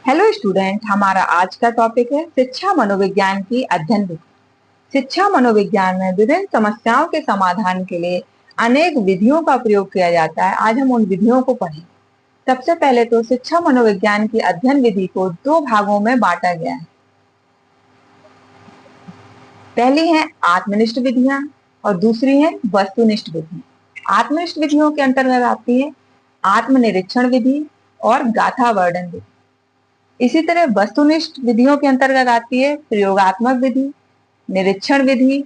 Hello student, हमारा आज का टॉपिक है शिक्षा मनोविज्ञान की अध्ययन विधि। शिक्षा मनोविज्ञान में विभिन्न समस्याओं के समाधान के लिए अनेक विधियों का प्रयोग किया जाता है। आज हम उन विधियों को पढ़ेंगे। सबसे पहले तो शिक्षा मनोविज्ञान की अध्ययन विधि को दो भागों में बांटा गया है। पहली है आत्मनिष्ठ विधियां और दूसरी है वस्तुनिष्ठ विधियां। आत्मनिष्ठ विधियों के अंतर्गत आती है आत्मनिरीक्षण विधि और गाथा वर्णन विधि। इसी तरह वस्तुनिष्ठ विधियों के अंतर्गत आती है प्रयोगात्मक विधि, निरीक्षण विधि,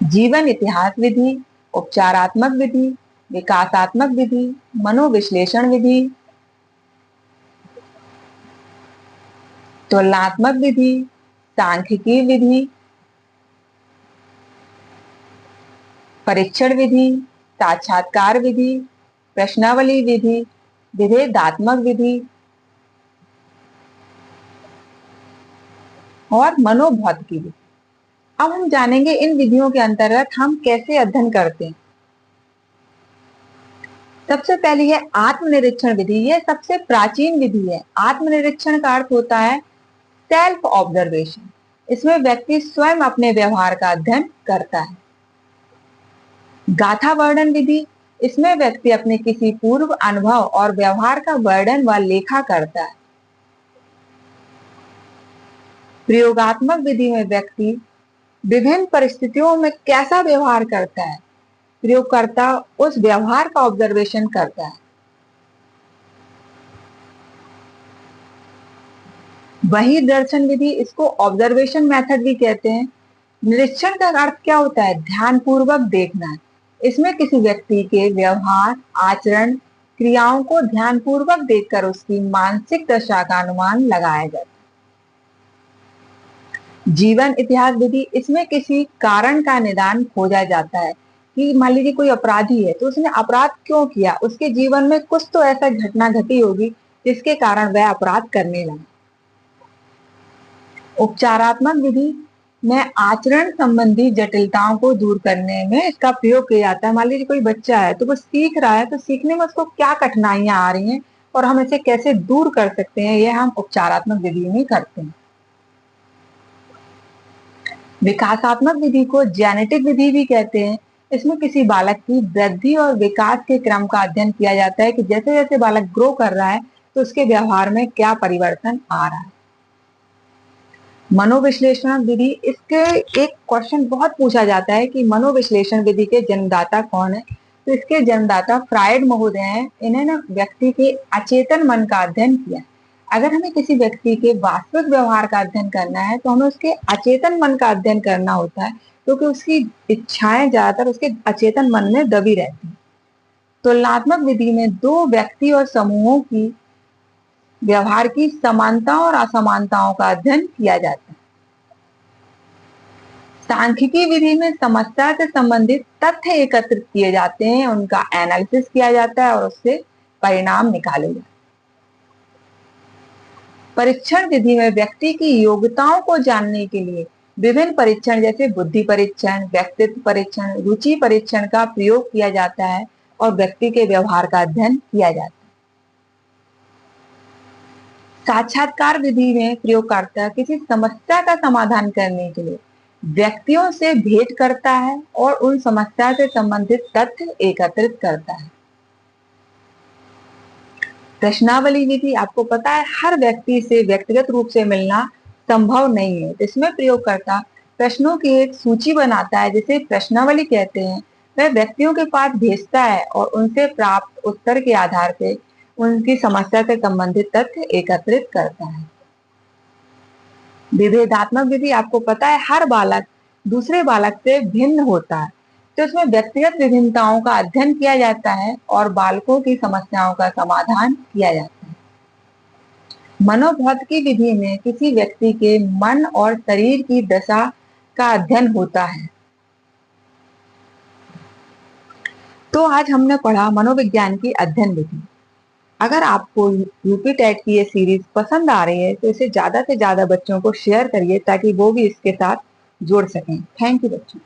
जीवन इतिहास विधि, उपचारात्मक विधि, विकासात्मक विधि, मनोविश्लेषण विधि, तुलनात्मक विधि, सांख्यिकी विधि, परीक्षण विधि, साक्षात्कार विधि, प्रश्नावली विधि, विभेदात्मक विधि और मनोभौतिकी विधि। अब हम जानेंगे इन विधियों के अंतर्गत हम कैसे अध्ययन करते हैं। सबसे पहली है आत्मनिरीक्षण विधि। यह सबसे प्राचीन विधि है। आत्मनिरीक्षण का अर्थ होता है सेल्फ ऑब्जर्वेशन। इसमें व्यक्ति स्वयं अपने व्यवहार का अध्ययन करता है। गाथा वर्णन विधि, इसमें व्यक्ति अपने किसी पूर्व अनुभव और व्यवहार का वर्णन व लेखा करता है। प्रयोगात्मक विधि में व्यक्ति विभिन्न परिस्थितियों में कैसा व्यवहार करता है, प्रयोगकर्ता उस व्यवहार का ऑब्जर्वेशन करता है। वही दर्शन विधि, इसको ऑब्जर्वेशन मेथड भी कहते हैं। निरीक्षण का अर्थ क्या होता है? ध्यानपूर्वक देखना है। इसमें किसी व्यक्ति के व्यवहार, आचरण, क्रियाओं को ध्यानपूर्वक देखकर उसकी मानसिक दशा का अनुमान लगाया जाता है। जीवन इतिहास विधि, इसमें किसी कारण का निदान खोजा जाता है कि मान लीजिए कोई अपराधी है तो उसने अपराध क्यों किया, उसके जीवन में कुछ तो ऐसा घटना घटी होगी जिसके कारण वह अपराध करने लगा। उपचारात्मक विधि में आचरण संबंधी जटिलताओं को दूर करने में इसका प्रयोग किया जाता है। मान लीजिए कोई बच्चा है तो वो सीख रहा है, तो सीखने में उसको क्या कठिनाइयां आ रही हैं और हम इसे कैसे दूर कर सकते हैं, यह हम उपचारात्मक विधि में करते हैं। विकासात्मक विधि को जेनेटिक विधि भी कहते हैं। इसमें किसी बालक की वृद्धि और विकास के क्रम का अध्ययन किया जाता है कि जैसे जैसे बालक ग्रो कर रहा है तो उसके व्यवहार में क्या परिवर्तन आ रहा है। मनोविश्लेषण विधि, इसके एक क्वेश्चन बहुत पूछा जाता है कि मनोविश्लेषण विधि के जन्मदाता कौन है। तो इसके जन्मदाता फ्रायड महोदय हैं। इन्हें ना व्यक्ति के अचेतन मन का अध्ययन किया। अगर हमें किसी व्यक्ति के वास्तविक व्यवहार का अध्ययन करना है तो हमें उसके अचेतन मन का अध्ययन करना होता है, क्योंकि उसकी इच्छाएं ज्यादातर उसके अचेतन मन में दबी रहती हैं। तुलनात्मक विधि में दो व्यक्ति और समूहों की व्यवहार की समानताओं और असमानताओं का अध्ययन किया जाता है। सांख्यिकी विधि में समस्या से संबंधित तथ्य एकत्रित किए जाते हैं, उनका एनालिसिस किया जाता है और उससे परिणाम निकाले जाते हैं। परीक्षण विधि में व्यक्ति की योग्यताओं को जानने के लिए विभिन्न परीक्षण जैसे बुद्धि परीक्षण, व्यक्तित्व परीक्षण, रुचि परीक्षण का प्रयोग किया जाता है और व्यक्ति के व्यवहार का अध्ययन किया जाता है। साक्षात्कार विधि में प्रयोगकर्ता किसी समस्या का समाधान करने के लिए व्यक्तियों से भेंट करता है और उन समस्या से संबंधित तथ्य एकत्रित करता है। प्रश्नावली विधि, आपको पता है हर व्यक्ति से व्यक्तिगत रूप से मिलना संभव नहीं है। इसमें प्रयोगकर्ता प्रश्नों की एक सूची बनाता है जिसे प्रश्नावली कहते हैं। वह व्यक्तियों के पास भेजता है और उनसे प्राप्त उत्तर के आधार पर उनकी समस्या से संबंधित तथ्य एकत्रित करता है। विभेदात्मक विधि, आपको पता है हर बालक दूसरे बालक से भिन्न होता है, तो इसमें व्यक्तिगत विभिन्नताओं का अध्ययन किया जाता है और बालकों की समस्याओं का समाधान किया जाता है। मनोभौतिकी विधि में किसी व्यक्ति के मन और शरीर की दशा का अध्ययन होता है। तो आज हमने पढ़ा मनोविज्ञान की अध्ययन विधि। अगर आपको यूपी टेट की ये सीरीज पसंद आ रही है तो इसे ज्यादा से ज्यादा बच्चों को शेयर करिए ताकि वो भी इसके साथ जुड़ सकें। थैंक यू बच्चों।